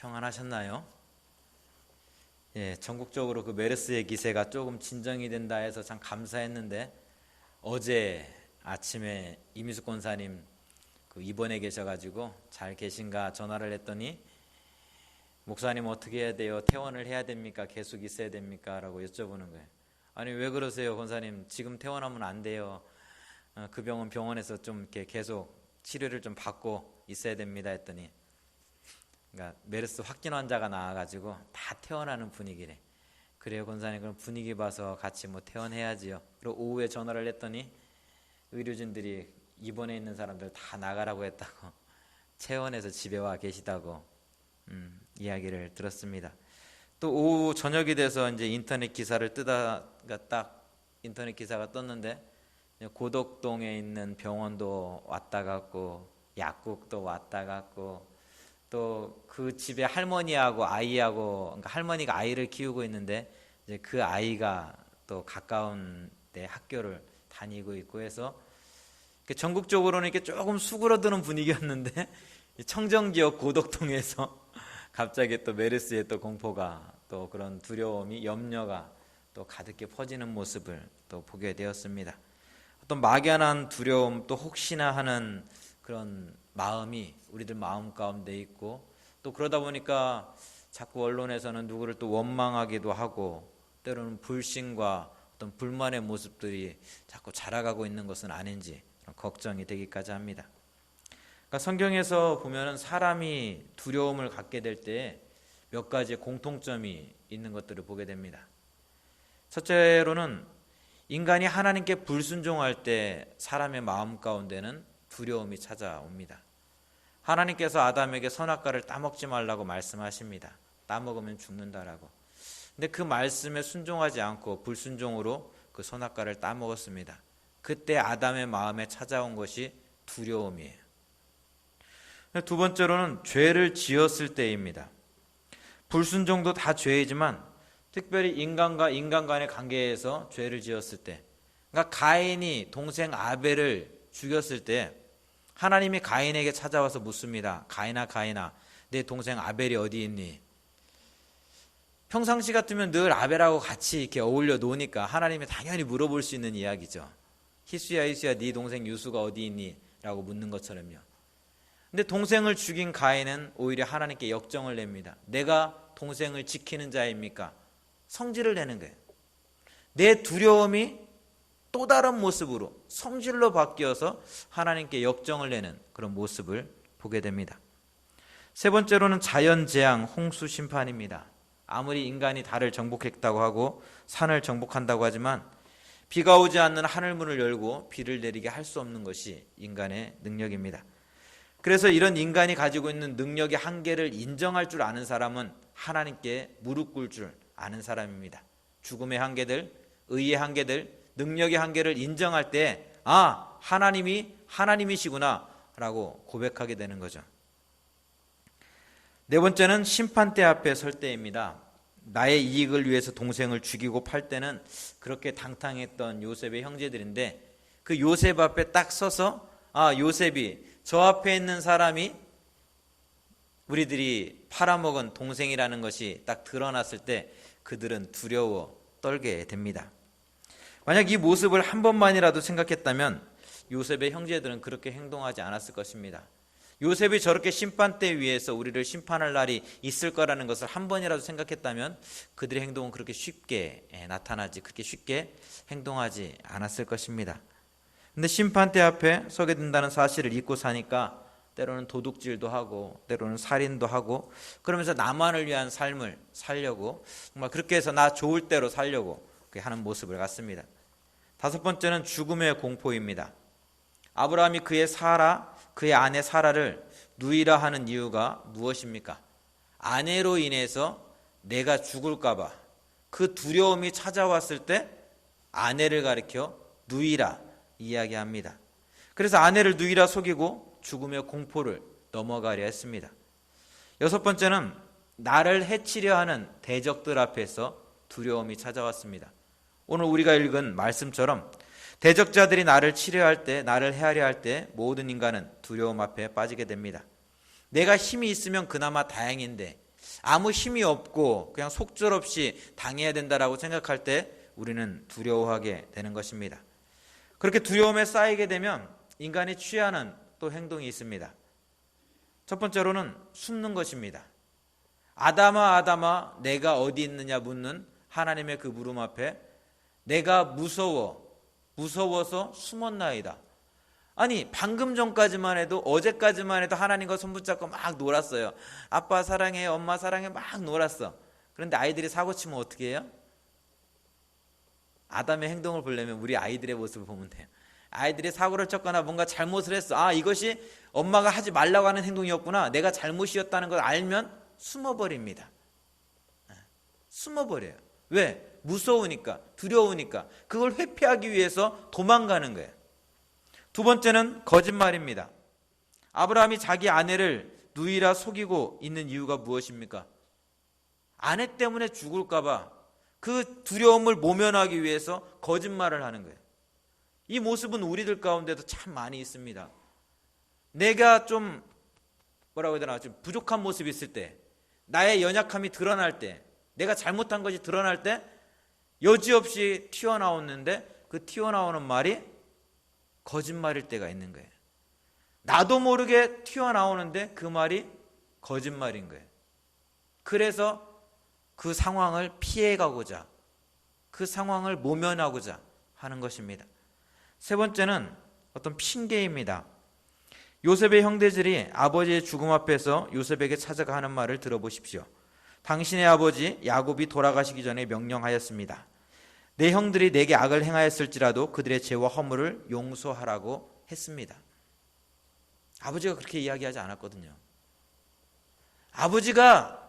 평안하셨나요? 예, 전국적으로 그 메르스의 기세가 조금 진정이 된다 해서 참 감사했는데 어제 아침에 이미숙 권사님 그 입원해 계셔가지고 잘 계신가 전화를 했더니 목사님 어떻게 해야 돼요? 퇴원을 해야 됩니까? 계속 있어야 됩니까? 라고 여쭤보는 거예요. 아니 왜 그러세요 권사님? 지금 퇴원하면 안 돼요. 그 병원에서 좀 이렇게 계속 치료를 좀 받고 있어야 됩니다 했더니 그러니까 메르스 확진 환자가 나와가지고 다 퇴원하는 분위기래. 그래요 권사님, 그럼 분위기 봐서 같이 뭐 퇴원해야지요. 그리고 오후에 전화를 했더니 의료진들이 입원해 있는 사람들 다 나가라고 했다고 퇴원해서 집에 와 계시다고 이야기를 들었습니다. 또 오후 저녁이 돼서 이제 인터넷 기사를 뜨다가 딱 인터넷 기사가 떴는데 고덕동에 있는 병원도 왔다 갔고 약국도 왔다 갔고 또 그 집에 할머니하고 아이하고, 그러니까 할머니가 아이를 키우고 있는데 이제 그 아이가 또 가까운 데 학교를 다니고 있고 해서 전국적으로는 이렇게 조금 수그러드는 분위기였는데 청정지역 고덕동에서 갑자기 또 메르스의 또 공포가, 또 그런 두려움이, 염려가 또 가득히 퍼지는 모습을 또 보게 되었습니다. 어떤 막연한 두려움, 또 혹시나 하는 그런 마음이 우리들 마음 가운데 있고, 또 그러다 보니까 자꾸 언론에서는 누구를 또 원망하기도 하고 때로는 불신과 어떤 불만의 모습들이 자꾸 자라가고 있는 것은 아닌지 걱정이 되기까지 합니다. 그러니까 성경에서 보면은 사람이 두려움을 갖게 될 때 몇 가지의 공통점이 있는 것들을 보게 됩니다. 첫째로는 인간이 하나님께 불순종할 때 사람의 마음 가운데는 두려움이 찾아옵니다. 하나님께서 아담에게 선악과를 따먹지 말라고 말씀하십니다. 따먹으면 죽는다라고. 근데 그 말씀에 순종하지 않고 불순종으로 그 선악과를 따먹었습니다. 그때 아담의 마음에 찾아온 것이 두려움이에요. 두 번째로는 죄를 지었을 때입니다. 불순종도 다 죄이지만 특별히 인간과 인간 간의 관계에서 죄를 지었을 때, 그러니까 가인이 동생 아벨을 죽였을 때 하나님이 가인에게 찾아와서 묻습니다. 가인아 내 동생 아벨이 어디 있니? 평상시 같으면 늘 아벨하고 같이 이렇게 어울려 노니까 하나님이 당연히 물어볼 수 있는 이야기죠. 희수야 네 동생 유수가 어디 있니? 라고 묻는 것처럼요. 근데 동생을 죽인 가인은 오히려 하나님께 역정을 냅니다. 내가 동생을 지키는 자입니까? 성질을 내는 거예요. 내 두려움이 또 다른 모습으로 성질로 바뀌어서 하나님께 역정을 내는 그런 모습을 보게 됩니다. 세 번째로는 자연재앙, 홍수 심판입니다. 아무리 인간이 달을 정복했다고 하고 산을 정복한다고 하지만 비가 오지 않는 하늘문을 열고 비를 내리게 할 수 없는 것이 인간의 능력입니다. 그래서 이런 인간이 가지고 있는 능력의 한계를 인정할 줄 아는 사람은 하나님께 무릎 꿇을 줄 아는 사람입니다. 죽음의 한계들, 의의 한계들, 능력의 한계를 인정할 때 하나님이 하나님이시구나 라고 고백하게 되는 거죠. 네 번째는 심판대 앞에 설 때입니다. 나의 이익을 위해서 동생을 죽이고 팔 때는 그렇게 당당했던 요셉의 형제들인데 그 요셉 앞에 딱 서서 요셉이 저 앞에 있는 사람이 우리들이 팔아먹은 동생이라는 것이 딱 드러났을 때 그들은 두려워 떨게 됩니다. 만약 이 모습을 한 번만이라도 생각했다면 요셉의 형제들은 그렇게 행동하지 않았을 것입니다. 요셉이 저렇게 심판대 위에서 우리를 심판할 날이 있을 거라는 것을 한 번이라도 생각했다면 그들의 행동은 그렇게 쉽게 나타나지, 그렇게 쉽게 행동하지 않았을 것입니다. 근데 심판대 앞에 서게 된다는 사실을 잊고 사니까 때로는 도둑질도 하고 때로는 살인도 하고 그러면서 나만을 위한 삶을 살려고, 정말 그렇게 해서 나 좋을 대로 살려고 하는 모습을 갖습니다. 다섯 번째는 죽음의 공포입니다. 아브라함이 그의 아내 사라를 누이라 하는 이유가 무엇입니까? 아내로 인해서 내가 죽을까 봐 그 두려움이 찾아왔을 때 아내를 가리켜 누이라 이야기합니다. 그래서 아내를 누이라 속이고 죽음의 공포를 넘어가려 했습니다. 여섯 번째는 나를 해치려 하는 대적들 앞에서 두려움이 찾아왔습니다. 오늘 우리가 읽은 말씀처럼 대적자들이 나를 치려할 때, 나를 해하려 할 때 모든 인간은 두려움 앞에 빠지게 됩니다. 내가 힘이 있으면 그나마 다행인데 아무 힘이 없고 그냥 속절없이 당해야 된다라고 생각할 때 우리는 두려워하게 되는 것입니다. 그렇게 두려움에 쌓이게 되면 인간이 취하는 또 행동이 있습니다. 첫 번째로는 숨는 것입니다. 아담아 아담아 내가 어디 있느냐 묻는 하나님의 그 물음 앞에 내가 무서워서 숨었나이다. 아니 방금 전까지만 해도 어제까지만 해도 하나님과 손붙잡고 막 놀았어요. 아빠 사랑해 엄마 사랑해 막 놀았어. 그런데 아이들이 사고치면 어떻게 해요? 아담의 행동을 보려면 우리 아이들의 모습을 보면 돼요. 아이들이 사고를 쳤거나 뭔가 잘못을 했어. 아 이것이 엄마가 하지 말라고 하는 행동이었구나. 내가 잘못이었다는 걸 알면 숨어버립니다. 숨어버려요. 왜? 무서우니까, 두려우니까. 그걸 회피하기 위해서 도망가는 거예요. 두 번째는 거짓말입니다. 아브라함이 자기 아내를 누이라 속이고 있는 이유가 무엇입니까? 아내 때문에 죽을까 봐 그 두려움을 모면하기 위해서 거짓말을 하는 거예요. 이 모습은 우리들 가운데도 참 많이 있습니다. 내가 좀 뭐라고 해야 되나 좀 부족한 모습이 있을 때, 나의 연약함이 드러날 때, 내가 잘못한 것이 드러날 때 여지없이 튀어나오는데 그 튀어나오는 말이 거짓말일 때가 있는 거예요. 나도 모르게 튀어나오는데 그 말이 거짓말인 거예요. 그래서 그 상황을 피해가고자, 그 상황을 모면하고자 하는 것입니다. 세 번째는 어떤 핑계입니다. 요셉의 형제들이 아버지의 죽음 앞에서 요셉에게 찾아가 하는 말을 들어보십시오. 당신의 아버지 야곱이 돌아가시기 전에 명령하였습니다. 내 형들이 내게 악을 행하였을지라도 그들의 죄와 허물을 용서하라고 했습니다. 아버지가 그렇게 이야기하지 않았거든요. 아버지가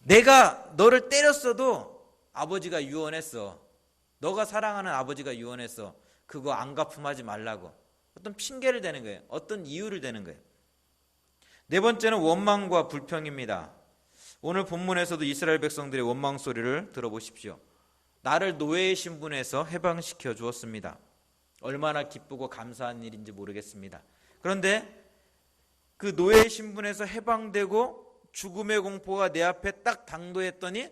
내가 너를 때렸어도 아버지가 유언했어. 너가 사랑하는 아버지가 유언했어. 그거 안 갚음하지 말라고. 어떤 핑계를 대는 거예요. 어떤 이유를 대는 거예요. 네 번째는 원망과 불평입니다. 오늘 본문에서도 이스라엘 백성들의 원망 소리를 들어보십시오. 나를 노예의 신분에서 해방시켜 주었습니다. 얼마나 기쁘고 감사한 일인지 모르겠습니다. 그런데 그 노예의 신분에서 해방되고 죽음의 공포가 내 앞에 딱 당도했더니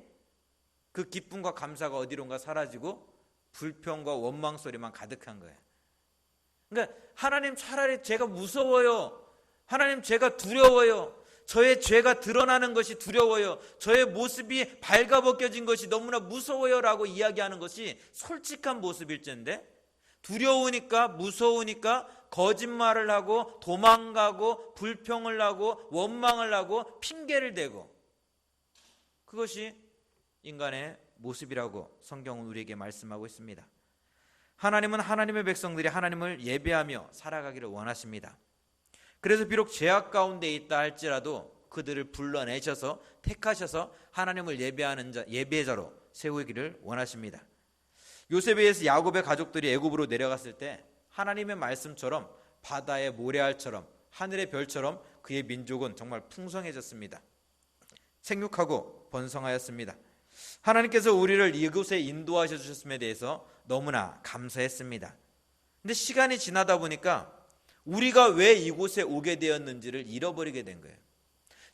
그 기쁨과 감사가 어디론가 사라지고 불평과 원망 소리만 가득한 거예요. 그러니까 하나님 차라리 제가 무서워요. 하나님 제가 두려워요. 저의 죄가 드러나는 것이 두려워요. 저의 모습이 발가벗겨진 것이 너무나 무서워요 라고 이야기하는 것이 솔직한 모습일진데 두려우니까 무서우니까 거짓말을 하고 도망가고 불평을 하고 원망을 하고 핑계를 대고 그것이 인간의 모습이라고 성경은 우리에게 말씀하고 있습니다. 하나님은 하나님의 백성들이 하나님을 예배하며 살아가기를 원하십니다. 그래서 비록 죄악 가운데 있다 할지라도 그들을 불러내셔서 택하셔서 하나님을 예배하는 자, 예배자로 세우기를 원하십니다. 요셉에 의해서 야곱의 가족들이 애굽으로 내려갔을 때 하나님의 말씀처럼 바다의 모래알처럼 하늘의 별처럼 그의 민족은 정말 풍성해졌습니다. 생육하고 번성하였습니다. 하나님께서 우리를 이곳에 인도하셔 주셨음에 대해서 너무나 감사했습니다. 근데 시간이 지나다 보니까 우리가 왜 이곳에 오게 되었는지를 잃어버리게 된 거예요.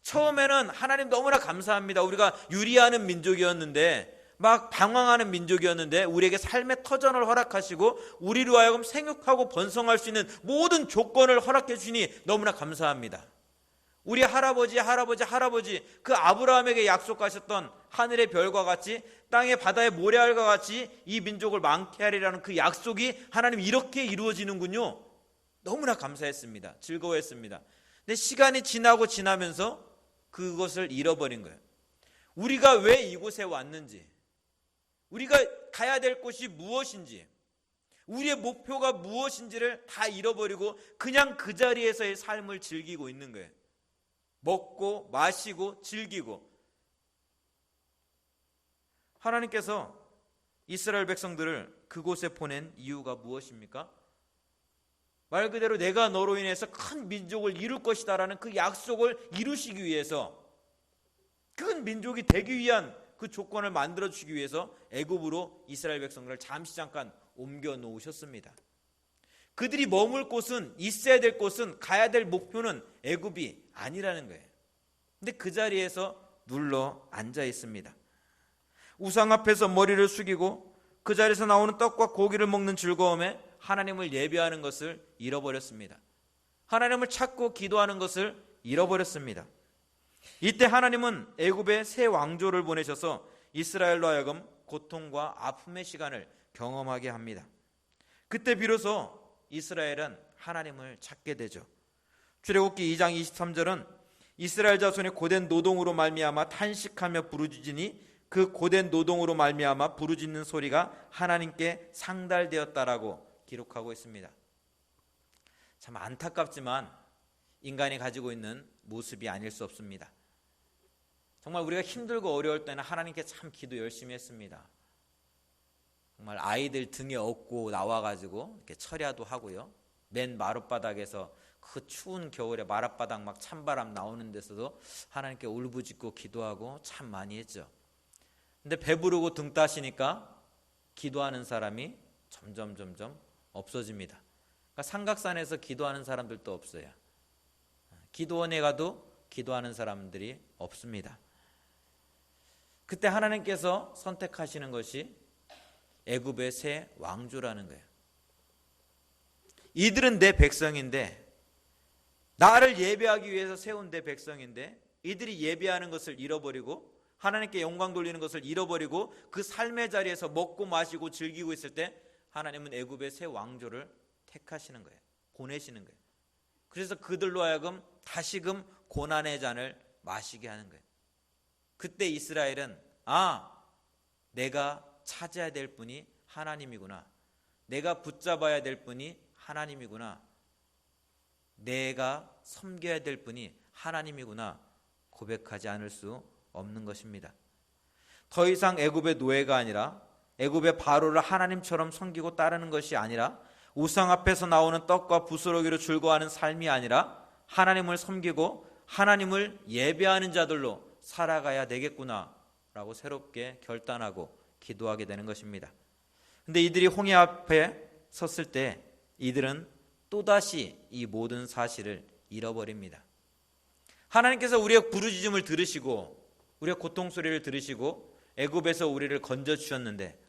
처음에는 하나님 너무나 감사합니다. 우리가 유리하는 민족이었는데 막 방황하는 민족이었는데 우리에게 삶의 터전을 허락하시고 우리로 하여금 생육하고 번성할 수 있는 모든 조건을 허락해 주시니 너무나 감사합니다. 우리 할아버지 그 아브라함에게 약속하셨던 하늘의 별과 같이 땅의 바다의 모래알과 같이 이 민족을 많게 하리라는 그 약속이 하나님 이렇게 이루어지는군요. 너무나 감사했습니다. 즐거워했습니다. 근데 시간이 지나면서 그것을 잃어버린 거예요. 우리가 왜 이곳에 왔는지, 우리가 가야 될 곳이 무엇인지, 우리의 목표가 무엇인지를 다 잃어버리고 그냥 그 자리에서의 삶을 즐기고 있는 거예요. 먹고 마시고 즐기고. 하나님께서 이스라엘 백성들을 그곳에 보낸 이유가 무엇입니까? 말 그대로 내가 너로 인해서 큰 민족을 이룰 것이다라는 그 약속을 이루시기 위해서, 큰 민족이 되기 위한 그 조건을 만들어 주시기 위해서 애굽으로 이스라엘 백성들을 잠시 잠깐 옮겨 놓으셨습니다. 그들이 머물 곳은, 있어야 될 곳은, 가야 될 목표는 애굽이 아니라는 거예요. 근데 그 자리에서 눌러 앉아 있습니다. 우상 앞에서 머리를 숙이고 그 자리에서 나오는 떡과 고기를 먹는 즐거움에 하나님을 예배하는 것을 잃어버렸습니다. 하나님을 찾고 기도하는 것을 잃어버렸습니다. 이때 하나님은 애굽에 새 왕조를 보내셔서 이스라엘로 하여금 고통과 아픔의 시간을 경험하게 합니다. 그때 비로소 이스라엘은 하나님을 찾게 되죠. 출애굽기 2장 23절은 이스라엘 자손의 고된 노동으로 말미암아 탄식하며 부르짖으니 그 고된 노동으로 말미암아 부르짖는 소리가 하나님께 상달되었다라고 기록하고 있습니다. 참 안타깝지만 인간이 가지고 있는 모습이 아닐 수 없습니다. 정말 우리가 힘들고 어려울 때는 하나님께 참 기도 열심히 했습니다. 정말 아이들 등에 업고 나와가지고 이렇게 철야도 하고요. 맨 마룻바닥에서 그 추운 겨울에 마룻바닥 막 찬바람 나오는 데서도 하나님께 울부짖고 기도하고 참 많이 했죠. 근데 배부르고 등 따시니까 기도하는 사람이 점점 없어집니다. 그러니까 삼각산에서 기도하는 사람들도 없어요. 기도원에 가도 기도하는 사람들이 없습니다. 그때 하나님께서 선택하시는 것이 애굽의 새 왕조라는 거예요. 이들은 내 백성인데, 나를 예배하기 위해서 세운 내 백성인데, 이들이 예배하는 것을 잃어버리고 하나님께 영광 돌리는 것을 잃어버리고 그 삶의 자리에서 먹고 마시고 즐기고 있을 때 하나님은 애굽의 새 왕조를 택하시는 거예요. 보내시는 거예요. 그래서 그들로 하여금 다시금 고난의 잔을 마시게 하는 거예요. 그때 이스라엘은 내가 찾아야 될 분이 하나님이구나, 내가 붙잡아야 될 분이 하나님이구나, 내가 섬겨야 될 분이 하나님이구나 고백하지 않을 수 없는 것입니다. 더 이상 애굽의 노예가 아니라 애굽의 바로를 하나님처럼 섬기고 따르는 것이 아니라 우상 앞에서 나오는 떡과 부스러기로 즐거워하는 삶이 아니라 하나님을 섬기고 하나님을 예배하는 자들로 살아가야 되겠구나 라고 새롭게 결단하고 기도하게 되는 것입니다. 근데 이들이 홍해 앞에 섰을 때 이들은 또다시 이 모든 사실을 잃어버립니다. 하나님께서 우리의 부르짖음을 들으시고 우리의 고통 소리를 들으시고 애굽에서 우리를 건져주셨는데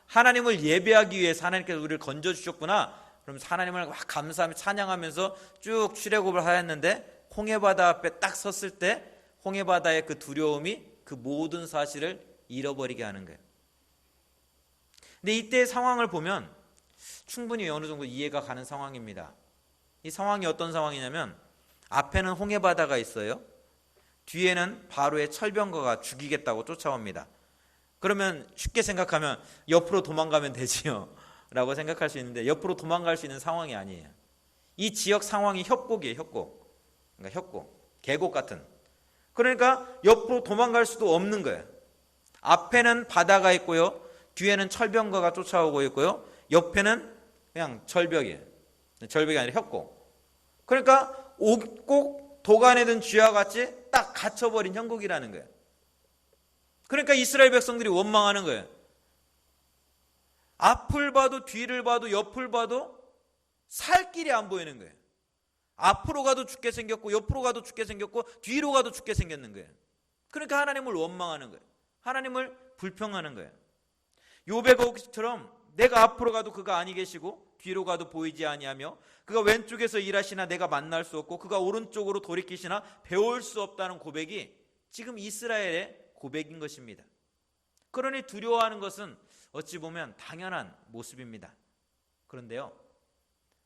하나님을 예배하기 위해서 하나님께서 우리를 건져주셨구나. 그럼 하나님을 감사하며 찬양하면서 쭉 출애굽을 하였는데 홍해바다 앞에 딱 섰을 때 홍해바다의 그 두려움이 그 모든 사실을 잃어버리게 하는 거예요. 근데 이때의 상황을 보면 충분히 어느 정도 이해가 가는 상황입니다. 이 상황이 어떤 상황이냐면 앞에는 홍해바다가 있어요. 뒤에는 바로의 철병거가 죽이겠다고 쫓아옵니다. 그러면 쉽게 생각하면 옆으로 도망가면 되지요 라고 생각할 수 있는데 옆으로 도망갈 수 있는 상황이 아니에요. 이 지역 상황이 협곡이에요. 협곡. 그러니까 협곡, 계곡 같은. 그러니까 옆으로 도망갈 수도 없는 거예요. 앞에는 바다가 있고요, 뒤에는 철병거가 쫓아오고 있고요, 옆에는 그냥 절벽이에요. 절벽이 아니라 협곡. 그러니까 꼭 도간에 든 쥐와 같이 딱 갇혀버린 형국이라는 거예요. 그러니까 이스라엘 백성들이 원망하는 거예요. 앞을 봐도 뒤를 봐도 옆을 봐도 살 길이 안 보이는 거예요. 앞으로 가도 죽게 생겼고 옆으로 가도 죽게 생겼고 뒤로 가도 죽게 생겼는 거예요. 그러니까 하나님을 원망하는 거예요. 하나님을 불평하는 거예요. 욥의 거기처럼 내가 앞으로 가도 그가 아니 계시고 뒤로 가도 보이지 아니하며 그가 왼쪽에서 일하시나 내가 만날 수 없고 그가 오른쪽으로 돌이키시나 배울 수 없다는 고백이 지금 이스라엘의 고백인 것입니다. 그러니 두려워하는 것은 어찌 보면 당연한 모습입니다. 그런데요,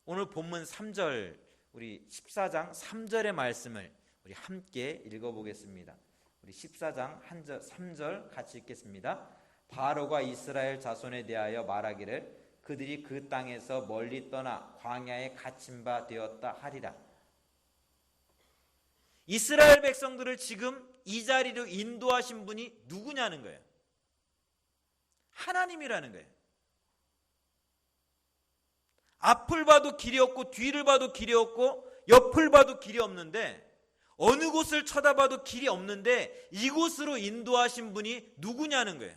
오늘 본문 3절, 우리 14장 3절의 말씀을 우리 함께 읽어보겠습니다. 우리 14장 3절 같이 읽겠습니다. 바로가 이스라엘 자손에 대하여 말하기를 그들이 그 땅에서 멀리 떠나 광야에 갇힌 바 되었다 하리라. 이스라엘 백성들을 지금 이 자리로 인도하신 분이 누구냐는 거예요. 하나님이라는 거예요. 앞을 봐도 길이 없고 뒤를 봐도 길이 없고 옆을 봐도 길이 없는데 어느 곳을 쳐다봐도 길이 없는데 이곳으로 인도하신 분이 누구냐는 거예요.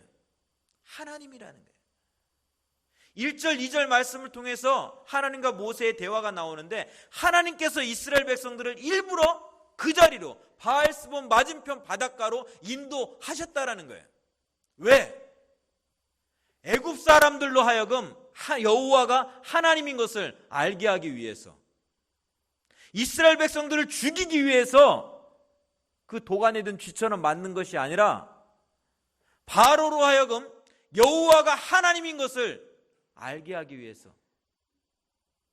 하나님이라는 거예요. 1절, 2절 말씀을 통해서 하나님과 모세의 대화가 나오는데 하나님께서 이스라엘 백성들을 일부러 그 자리로 바알스본 맞은편 바닷가로 인도하셨다라는 거예요. 왜? 애굽 사람들로 하여금 여호와가 하나님인 것을 알게 하기 위해서, 이스라엘 백성들을 죽이기 위해서 그 도간에 든 쥐처럼 맞는 것이 아니라 바로로 하여금 여호와가 하나님인 것을 알게 하기 위해서,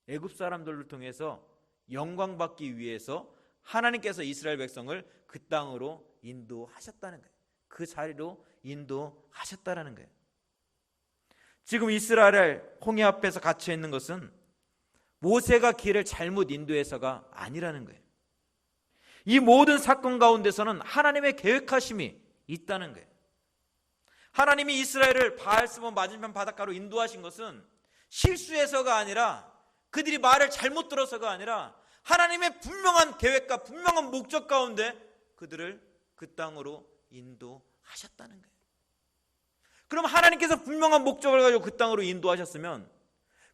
애굽 사람들을 통해서 영광받기 위해서 하나님께서 이스라엘 백성을 그 땅으로 인도하셨다는 거예요. 그 자리로 인도하셨다는 거예요. 지금 이스라엘 홍해 앞에서 갇혀 있는 것은 모세가 길을 잘못 인도해서가 아니라는 거예요. 이 모든 사건 가운데서는 하나님의 계획하심이 있다는 거예요. 하나님이 이스라엘을 바알스본 맞은편 바닷가로 인도하신 것은 실수해서가 아니라, 그들이 말을 잘못 들어서가 아니라 하나님의 분명한 계획과 분명한 목적 가운데 그들을 그 땅으로 인도하셨다는 거예요. 그럼 하나님께서 분명한 목적을 가지고 그 땅으로 인도하셨으면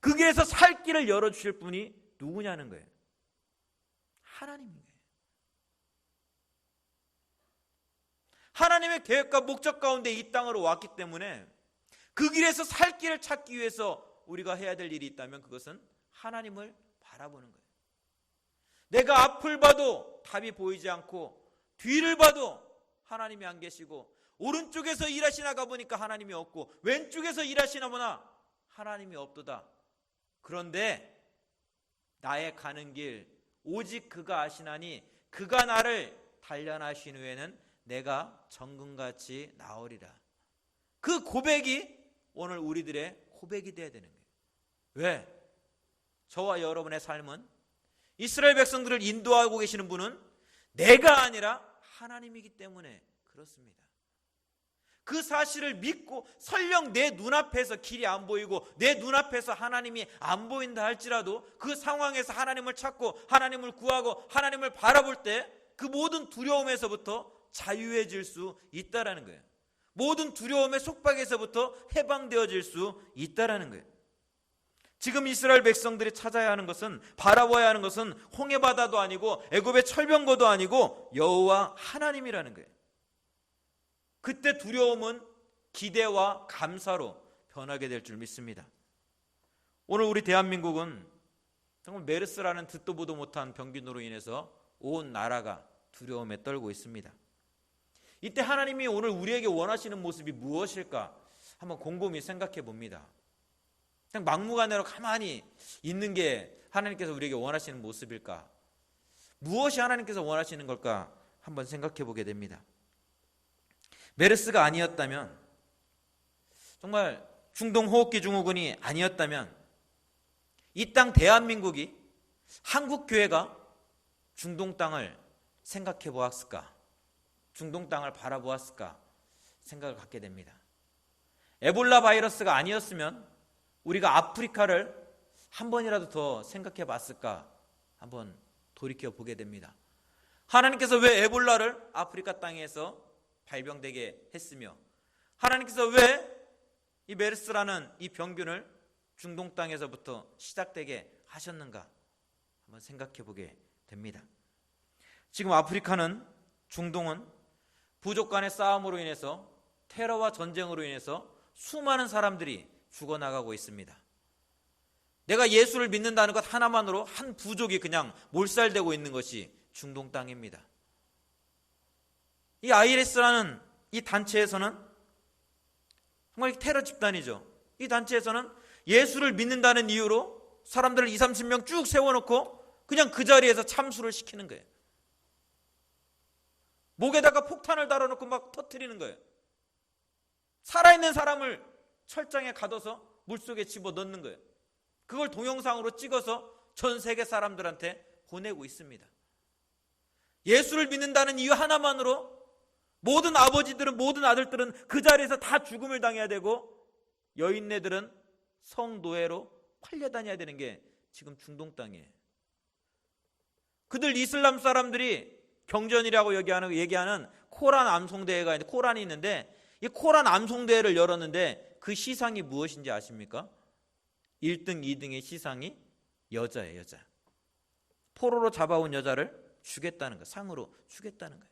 그 길에서 살 길을 열어주실 분이 누구냐는 거예요. 하나님인 거예요. 하나님의 계획과 목적 가운데 이 땅으로 왔기 때문에 그 길에서 살 길을 찾기 위해서 우리가 해야 될 일이 있다면 그것은 하나님을 바라보는 거예요. 내가 앞을 봐도 답이 보이지 않고 뒤를 봐도 하나님이 안 계시고, 오른쪽에서 일하시나 가보니까 하나님이 없고 왼쪽에서 일하시나 보나 하나님이 없도다. 그런데 나의 가는 길 오직 그가 아시나니 그가 나를 단련하신 후에는 내가 정금같이 나으리라. 그 고백이 오늘 우리들의 고백이 되어야 되는 거예요. 왜? 저와 여러분의 삶은, 이스라엘 백성들을 인도하고 계시는 분은 내가 아니라 하나님이기 때문에 그렇습니다. 그 사실을 믿고 설령 내 눈앞에서 길이 안 보이고 내 눈앞에서 하나님이 안 보인다 할지라도 그 상황에서 하나님을 찾고 하나님을 구하고 하나님을 바라볼 때 그 모든 두려움에서부터 자유해질 수 있다라는 거예요. 모든 두려움의 속박에서부터 해방되어질 수 있다라는 거예요. 지금 이스라엘 백성들이 찾아야 하는 것은, 바라봐야 하는 것은 홍해바다도 아니고 애굽의 철병거도 아니고 여호와 하나님이라는 거예요. 그때 두려움은 기대와 감사로 변하게 될 줄 믿습니다. 오늘 우리 대한민국은 정말 메르스라는 듣도 보도 못한 병균으로 인해서 온 나라가 두려움에 떨고 있습니다. 이때 하나님이 오늘 우리에게 원하시는 모습이 무엇일까 한번 곰곰이 생각해 봅니다. 그냥 막무가내로 가만히 있는 게 하나님께서 우리에게 원하시는 모습일까? 무엇이 하나님께서 원하시는 걸까 한번 생각해 보게 됩니다. 메르스가 아니었다면, 정말 중동 호흡기 증후군이 아니었다면 이 땅 대한민국이, 한국교회가 중동 땅을 생각해 보았을까? 중동 땅을 바라보았을까? 생각을 갖게 됩니다. 에볼라 바이러스가 아니었으면 우리가 아프리카를 한 번이라도 더 생각해 봤을까? 한번 돌이켜 보게 됩니다. 하나님께서 왜 에볼라를 아프리카 땅에서 발병되게 했으며, 하나님께서 왜 이 메르스라는 이 병균을 중동 땅에서부터 시작되게 하셨는가 한번 생각해 보게 됩니다. 지금 아프리카는, 중동은 부족 간의 싸움으로 인해서, 테러와 전쟁으로 인해서 수많은 사람들이 죽어나가고 있습니다. 내가 예수를 믿는다는 것 하나만으로 한 부족이 그냥 몰살되고 있는 것이 중동 땅입니다. 이 IS라는 이 단체에서는 정말 테러 집단이죠. 이 단체에서는 예수를 믿는다는 이유로 사람들을 20-30명 쭉 세워놓고 그냥 그 자리에서 참수를 시키는 거예요. 목에다가 폭탄을 달아놓고 막 터뜨리는 거예요. 살아있는 사람을 철장에 가둬서 물속에 집어넣는 거예요. 그걸 동영상으로 찍어서 전 세계 사람들한테 보내고 있습니다. 예수를 믿는다는 이유 하나만으로 모든 아버지들은, 모든 아들들은 그 자리에서 다 죽음을 당해야 되고, 여인네들은 성노예로 팔려다녀야 되는 게 지금 중동 땅이에요. 그들 이슬람 사람들이 경전이라고 얘기하는 코란 암송대회가 있는데, 코란이 있는데, 이 코란 암송대회를 열었는데 그 시상이 무엇인지 아십니까? 1등, 2등의 시상이 여자예요, 여자. 포로로 잡아온 여자를 주겠다는 거예요. 상으로 주겠다는 거예요.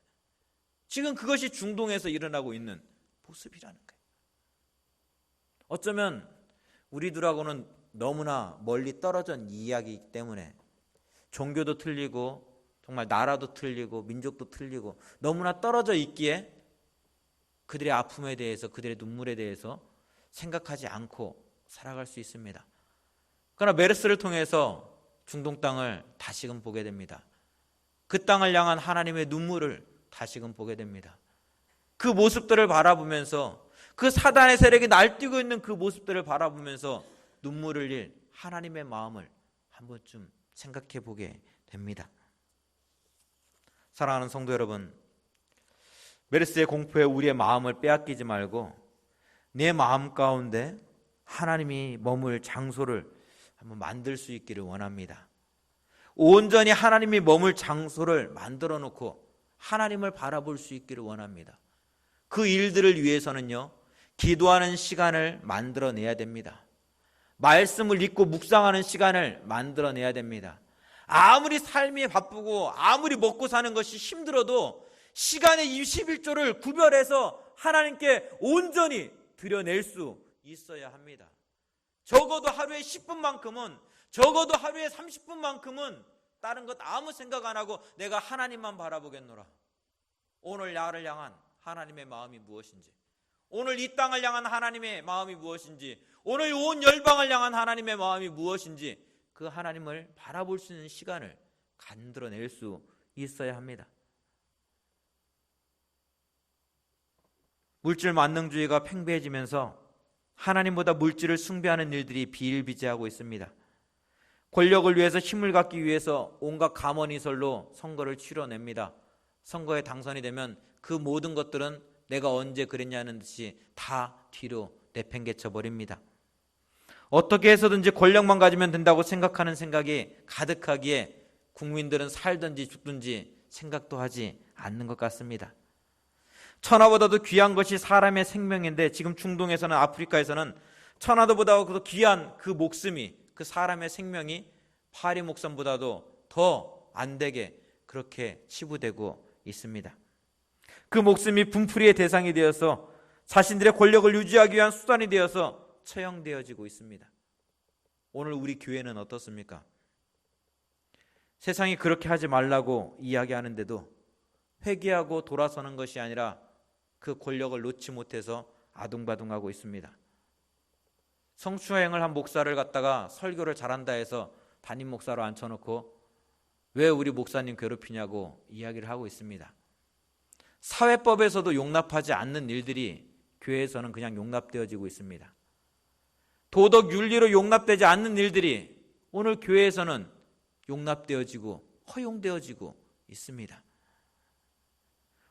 지금 그것이 중동에서 일어나고 있는 모습이라는 거예요. 어쩌면 우리들하고는 너무나 멀리 떨어진 이야기이기 때문에 종교도 틀리고 정말 나라도 틀리고 민족도 틀리고 너무나 떨어져 있기에 그들의 아픔에 대해서 그들의 눈물에 대해서 생각하지 않고 살아갈 수 있습니다. 그러나 메르스를 통해서 중동 땅을 다시금 보게 됩니다. 그 땅을 향한 하나님의 눈물을 다시금 보게 됩니다. 그 모습들을 바라보면서 그 사단의 세력이 날뛰고 있는 그 모습들을 바라보면서 눈물을 흘릴 하나님의 마음을 한 번쯤 생각해 보게 됩니다. 사랑하는 성도 여러분, 메르스의 공포에 우리의 마음을 빼앗기지 말고 내 마음 가운데 하나님이 머물 장소를 한번 만들 수 있기를 원합니다. 온전히 하나님이 머물 장소를 만들어 놓고 하나님을 바라볼 수 있기를 원합니다. 그 일들을 위해서는요, 기도하는 시간을 만들어내야 됩니다. 말씀을 읽고 묵상하는 시간을 만들어내야 됩니다. 아무리 삶이 바쁘고 아무리 먹고 사는 것이 힘들어도 시간의 21조를 구별해서 하나님께 온전히 드려낼 수 있어야 합니다. 적어도 하루에 10분만큼은, 적어도 하루에 30분만큼은 다른 것 아무 생각 안 하고 내가 하나님만 바라보겠노라. 오늘 나를 향한 하나님의 마음이 무엇인지, 오늘 이 땅을 향한 하나님의 마음이 무엇인지, 오늘 온 열방을 향한 하나님의 마음이 무엇인지 그 하나님을 바라볼 수 있는 시간을 만들어낼 수 있어야 합니다. 물질 만능주의가 팽배해지면서 하나님보다 물질을 숭배하는 일들이 비일비재하고 있습니다. 권력을 위해서 힘을 갖기 위해서 온갖 가문이설로 선거를 치러냅니다. 선거에 당선이 되면 그 모든 것들은 내가 언제 그랬냐는 듯이 다 뒤로 내팽개쳐 버립니다. 어떻게 해서든지 권력만 가지면 된다고 생각하는 생각이 가득하기에 국민들은 살든지 죽든지 생각도 하지 않는 것 같습니다. 천하보다도 귀한 것이 사람의 생명인데 지금 중동에서는, 아프리카에서는 천하보다도 귀한 그 목숨이, 그 사람의 생명이 파리 목숨보다도 더 안 되게 그렇게 치부되고 있습니다. 그 목숨이 분풀이의 대상이 되어서 자신들의 권력을 유지하기 위한 수단이 되어서 처형되어지고 있습니다. 오늘 우리 교회는 어떻습니까? 세상이 그렇게 하지 말라고 이야기하는데도 회개하고 돌아서는 것이 아니라 그 권력을 놓지 못해서 아둥바둥하고 있습니다. 성추행을 한 목사를 갖다가 설교를 잘한다 해서 담임 목사로 앉혀놓고 왜 우리 목사님 괴롭히냐고 이야기를 하고 있습니다. 사회법에서도 용납하지 않는 일들이 교회에서는 그냥 용납되어지고 있습니다. 도덕 윤리로 용납되지 않는 일들이 오늘 교회에서는 용납되어지고 허용되어지고 있습니다.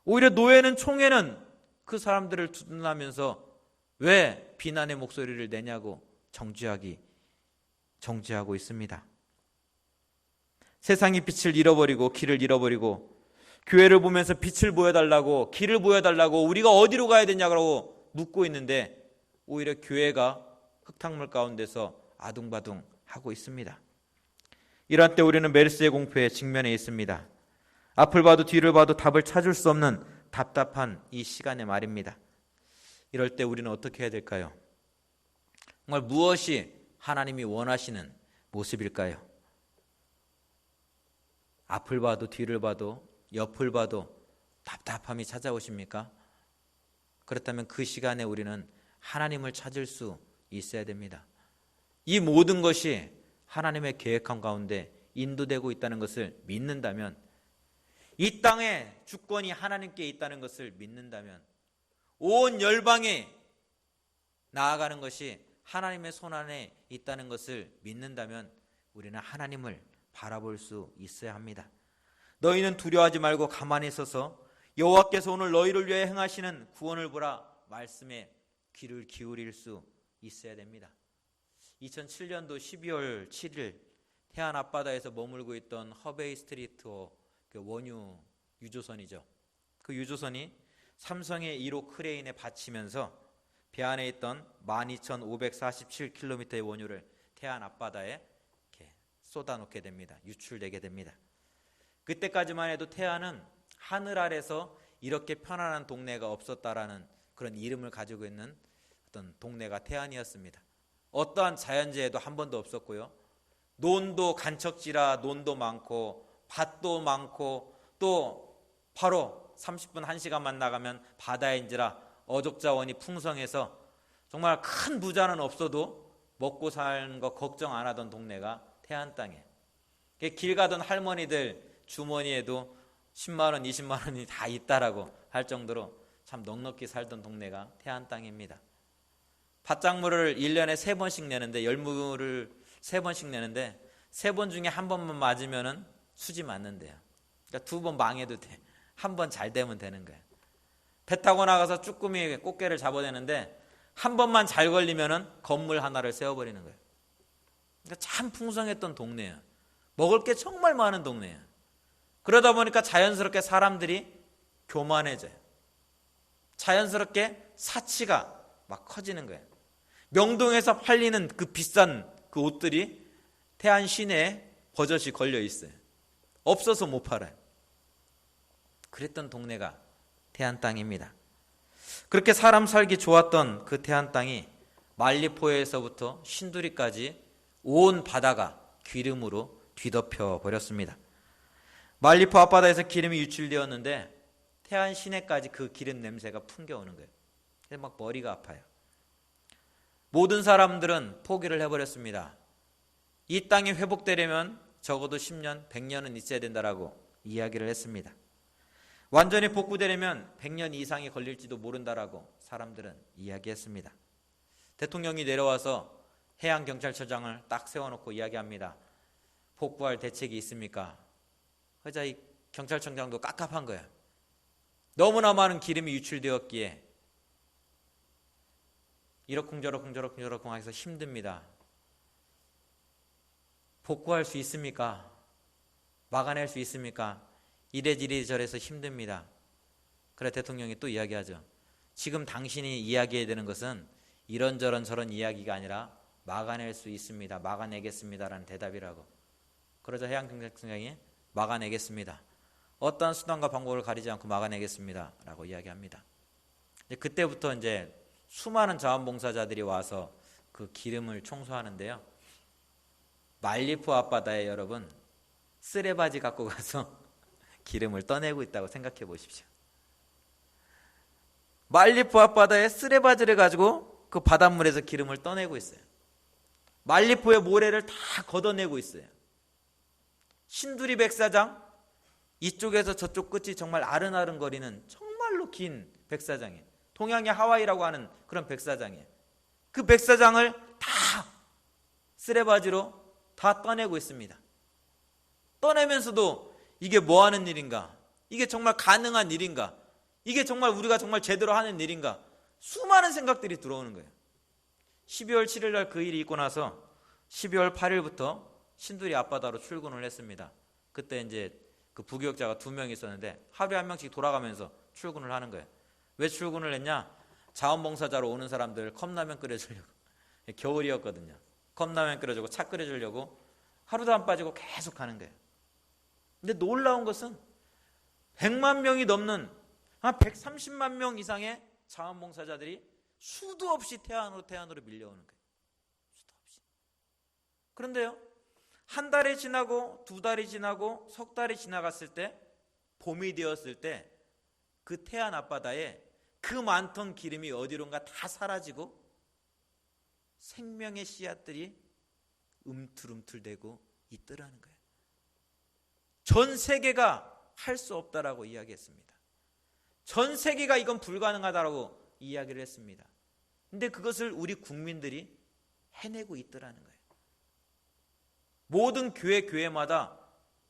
오히려 노예는, 총회는 그 사람들을 두둔하면서 왜 비난의 목소리를 내냐고 정죄하고 있습니다. 세상이 빛을 잃어버리고 길을 잃어버리고 교회를 보면서 빛을 보여달라고, 길을 보여달라고, 우리가 어디로 가야 되냐고 묻고 있는데 오히려 교회가 흙탕물 가운데서 아둥바둥 하고 있습니다. 이런 때 우리는 메르스의 공포에 직면해 있습니다. 앞을 봐도 뒤를 봐도 답을 찾을 수 없는 답답한 이 시간에 말입니다. 이럴 때 우리는 어떻게 해야 될까요? 정말 무엇이 하나님이 원하시는 모습일까요? 앞을 봐도 뒤를 봐도 옆을 봐도 답답함이 찾아오십니까? 그렇다면 그 시간에 우리는 하나님을 찾을 수 있어야 됩니다. 이 모든 것이 하나님의 계획한 가운데 인도되고 있다는 것을 믿는다면, 이 땅의 주권이 하나님께 있다는 것을 믿는다면, 온 열방에 나아가는 것이 하나님의 손안에 있다는 것을 믿는다면 우리는 하나님을 바라볼 수 있어야 합니다. 너희는 두려워하지 말고 가만히 서서 여호와께서 오늘 너희를 위해 행하시는 구원을 보라 말씀에 귀를 기울일 수 있어야 됩니다. 2007년도 12월 7일 태안 앞바다에서 머물고 있던 허베이 스트리트 그 원유 유조선이죠. 그 유조선이 삼성의 1호 크레인에 받치면서 배 안에 있던 12,547km의 원유를 태안 앞바다에 이렇게 쏟아놓게 됩니다. 유출되게 됩니다. 그때까지만 해도 태안은 하늘 아래서 이렇게 편안한 동네가 없었다라는 그런 이름을 가지고 있는 어떤 동네가 태안이었습니다. 어떠한 자연재해도 한 번도 없었고요. 논도 간척지라 논도 많고 밭도 많고 또 바로 30분 1시간만 나가면 바다인지라 어족자원이 풍성해서 정말 큰 부자는 없어도 먹고 사는 거 걱정 안 하던 동네가 태안 땅에, 길 가던 할머니들 주머니에도 10만 원, 20만 원이 다 있다라고 할 정도로 참 넉넉히 살던 동네가 태안 땅입니다. 밭작물을 1년에 3번씩 내는데, 열무를 3번씩 내는데 3번 중에 한 번만 맞으면 수지 맞는데요. 그러니까 2번 망해도 돼. 한 번 잘 되면 되는 거예요. 배 타고 나가서 쭈꾸미 꽃게를 잡아내는데 한 번만 잘 걸리면 건물 하나를 세워버리는 거예요. 그러니까 참 풍성했던 동네예요. 먹을 게 정말 많은 동네예요. 그러다 보니까 자연스럽게 사람들이 교만해져요. 자연스럽게 사치가 막 커지는 거예요. 명동에서 팔리는 그 비싼 그 옷들이 태안 시내에 버젓이 걸려 있어요. 없어서 못 팔아요. 그랬던 동네가 태안 땅입니다. 그렇게 사람 살기 좋았던 그 태안 땅이 말리포에서부터 신두리까지 온 바다가 기름으로 뒤덮여 버렸습니다. 말리포 앞바다에서 기름이 유출되었는데 태안 시내까지 그 기름 냄새가 풍겨오는 거예요. 그래서 막 머리가 아파요. 모든 사람들은 포기를 해버렸습니다. 이 땅이 회복되려면 적어도 10년, 100년은 있어야 된다라고 이야기를 했습니다. 완전히 복구되려면 100년 이상이 걸릴지도 모른다라고 사람들은 이야기했습니다. 대통령이 내려와서 해양경찰서장을 딱 세워놓고 이야기합니다. 복구할 대책이 있습니까? 그러자 이 경찰청장도 깝깝한 거야. 너무나 많은 기름이 유출되었기에 이러쿵저러쿵 해서 힘듭니다. 복구할 수 있습니까? 막아낼 수 있습니까? 이래저래서 힘듭니다. 그래 대통령이 또 이야기하죠. 지금 당신이 이야기해야 되는 것은 이런저런 저런 이야기가 아니라 막아낼 수 있습니다. 막아내겠습니다라는 대답이라고. 그러자 해양경찰청장이 막아내겠습니다. 어떠한 수단과 방법을 가리지 않고 막아내겠습니다. 라고 이야기합니다. 그때부터 이제 수많은 자원봉사자들이 와서 그 기름을 청소하는데요. 말리포 앞바다에 여러분 쓰레바지 갖고 가서 기름을 떠내고 있다고 생각해 보십시오. 말리포 앞바다에 쓰레바지를 가지고 그 바닷물에서 기름을 떠내고 있어요. 말리포의 모래를 다 걷어내고 있어요. 신두리 백사장, 이쪽에서 저쪽 끝이 정말 아른아른거리는 정말로 긴 백사장이에요. 동양의 하와이라고 하는 그런 백사장이에요. 그 백사장을 다 쓰레바지로 다 떠내고 있습니다. 떠내면서도 이게 뭐 하는 일인가? 이게 정말 가능한 일인가? 이게 정말 우리가 정말 제대로 하는 일인가? 수많은 생각들이 들어오는 거예요. 12월 7일 날 그 일이 있고 나서 12월 8일부터 신두리 앞바다로 출근을 했습니다. 그때 이제 그 부교역자가 2명 있었는데 하루에 1명씩 돌아가면서 출근을 하는 거예요. 왜 출근을 했냐? 자원봉사자로 오는 사람들 컵라면 끓여주려고. 겨울이었거든요. 컵라면 끓여주고 차 끓여주려고 하루도 안 빠지고 계속 가는 거예요. 근데 놀라운 것은 100만 명이 넘는 한 130만 명 이상의 자원봉사자들이 수도 없이 태안으로 밀려오는 거예요. 수도 없이. 그런데요, 한 달이 지나고 2달이 지나고 석 달이 지나갔을 때, 봄이 되었을 때 그 태안 앞바다에 그 많던 기름이 어디론가 다 사라지고 생명의 씨앗들이 움틀움틀대고 있더라는 거예요. 전 세계가 할 수 없다라고 이야기했습니다. 전 세계가 이건 불가능하다라고 이야기를 했습니다. 근데 그것을 우리 국민들이 해내고 있더라는 거예요. 모든 교회마다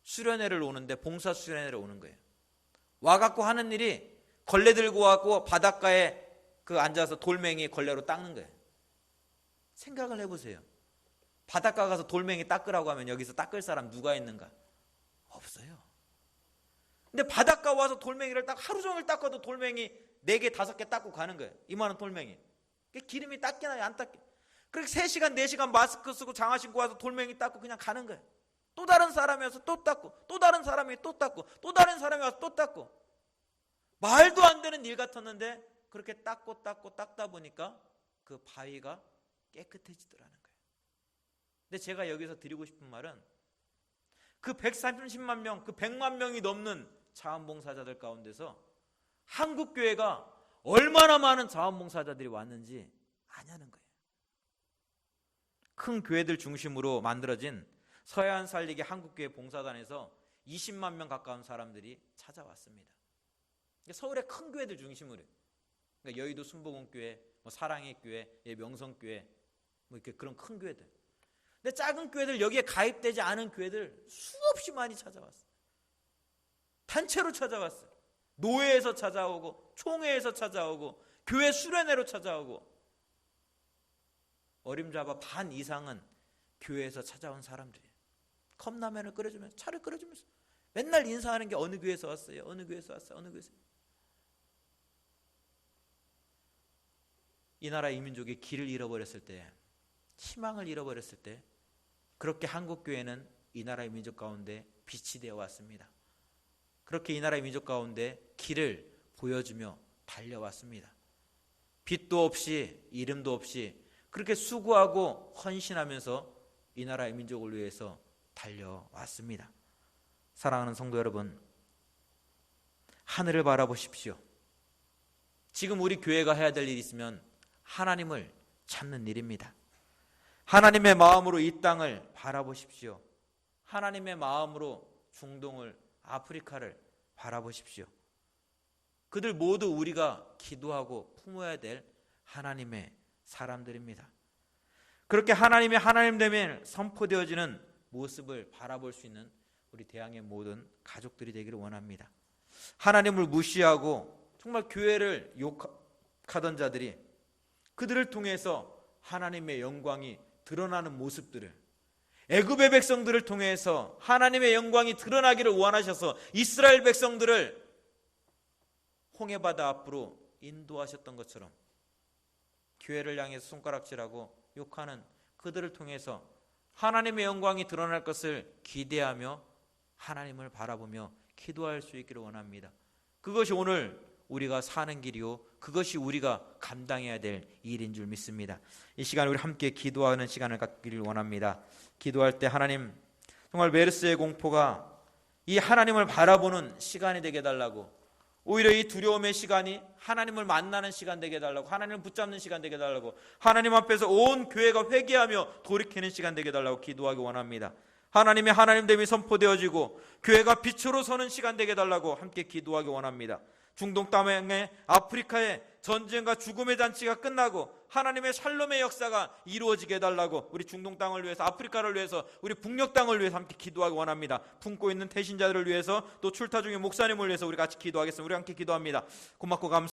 수련회를 오는데 봉사 수련회를 오는 거예요. 와갖고 하는 일이 걸레 들고 와갖고 바닷가에 그 앉아서 돌멩이 걸레로 닦는 거예요. 생각을 해보세요. 바닷가 가서 돌멩이 닦으라고 하면 여기서 닦을 사람 누가 있는가? 없어요. 근데 바닷가 와서 돌멩이를 하루 종일 닦아도 돌멩이 4개, 5개 닦고 가는 거예요. 이만한 돌멩이. 기름이 닦이나요? 안 닦여? 그렇게 3시간, 4시간 마스크 쓰고 장화 신고 와서 돌멩이 닦고 그냥 가는 거예요. 또 다른 사람이 와서 또 닦고, 또 다른 사람이 또 닦고, 또 다른 사람이 와서 또 닦고, 말도 안 되는 일 같았는데 그렇게 닦다 보니까 그 바위가 깨끗해지더라는 거예요. 근데 제가 여기서 드리고 싶은 말은 그 130만 명, 그 100만 명이 넘는 자원봉사자들 가운데서 한국교회가 얼마나 많은 자원봉사자들이 왔는지 아냐는 거예요. 큰 교회들 중심으로 만들어진 서해안 살리기 한국교회 봉사단에서 20만 명 가까운 사람들이 찾아왔습니다. 서울의 큰 교회들 중심으로, 그러니까 여의도 순복음교회, 사랑의 교회, 명성교회, 이렇게 그런 큰 교회들. 근데 작은 교회들, 여기에 가입되지 않은 교회들 수없이 많이 찾아왔어요. 단체로 찾아왔어요. 노회에서 찾아오고, 총회에서 찾아오고, 교회 수련회로 찾아오고, 어림잡아 반 이상은 교회에서 찾아온 사람들이에요. 컵라면을 끓여주면서, 차를 끓여주면서 맨날 인사하는 게 어느 교회에서 왔어요? 어느 교회에서 왔어요? 어느 교회에서? 이 나라 이민족이 길을 잃어버렸을 때, 희망을 잃어버렸을 때, 그렇게 한국교회는 이 나라 이민족 가운데 빛이 되어 왔습니다. 그렇게 이 나라 이민족 가운데 길을 보여주며 달려왔습니다. 빛도 없이 이름도 없이 그렇게 수고하고 헌신하면서 이 나라 이민족을 위해서 달려왔습니다. 사랑하는 성도 여러분, 하늘을 바라보십시오. 지금 우리 교회가 해야 될 일이 있으면 하나님을 찾는 일입니다. 하나님의 마음으로 이 땅을 바라보십시오. 하나님의 마음으로 중동을, 아프리카를 바라보십시오. 그들 모두 우리가 기도하고 품어야 될 하나님의 사람들입니다. 그렇게 하나님의 하나님됨을 선포되어지는 모습을 바라볼 수 있는 우리 대항의 모든 가족들이 되기를 원합니다. 하나님을 무시하고 정말 교회를 욕하던 자들이 그들을 통해서 하나님의 영광이 드러나는 모습들을, 애굽의 백성들을 통해서 하나님의 영광이 드러나기를 원하셔서 이스라엘 백성들을 홍해바다 앞으로 인도하셨던 것처럼 교회를 향해서 손가락질하고 욕하는 그들을 통해서 하나님의 영광이 드러날 것을 기대하며 하나님을 바라보며 기도할 수 있기를 원합니다. 그것이 오늘 우리가 사는 길이요, 그것이 우리가 감당해야 될 일인 줄 믿습니다. 이 시간 우리 함께 기도하는 시간을 갖기를 원합니다. 기도할 때 하나님, 정말 메르스의 공포가 이 하나님을 바라보는 시간이 되게 해달라고, 오히려 이 두려움의 시간이 하나님을 만나는 시간 되게 해달라고, 하나님을 붙잡는 시간 되게 해달라고, 하나님 앞에서 온 교회가 회개하며 돌이키는 시간 되게 해달라고 기도하기 원합니다. 하나님의 하나님됨이 선포되어지고 교회가 빛으로 서는 시간 되게 해달라고 함께 기도하기 원합니다. 중동 땅에, 아프리카의 전쟁과 죽음의 잔치가 끝나고 하나님의 샬롬의 역사가 이루어지게 해달라고, 우리 중동 땅을 위해서, 아프리카를 위해서, 우리 북녘 땅을 위해서 함께 기도하기 원합니다. 품고 있는 태신자들을 위해서, 또 출타 중에 목사님을 위해서 우리 같이 기도하겠습니다. 우리 함께 기도합니다. 고맙고 감사합니다.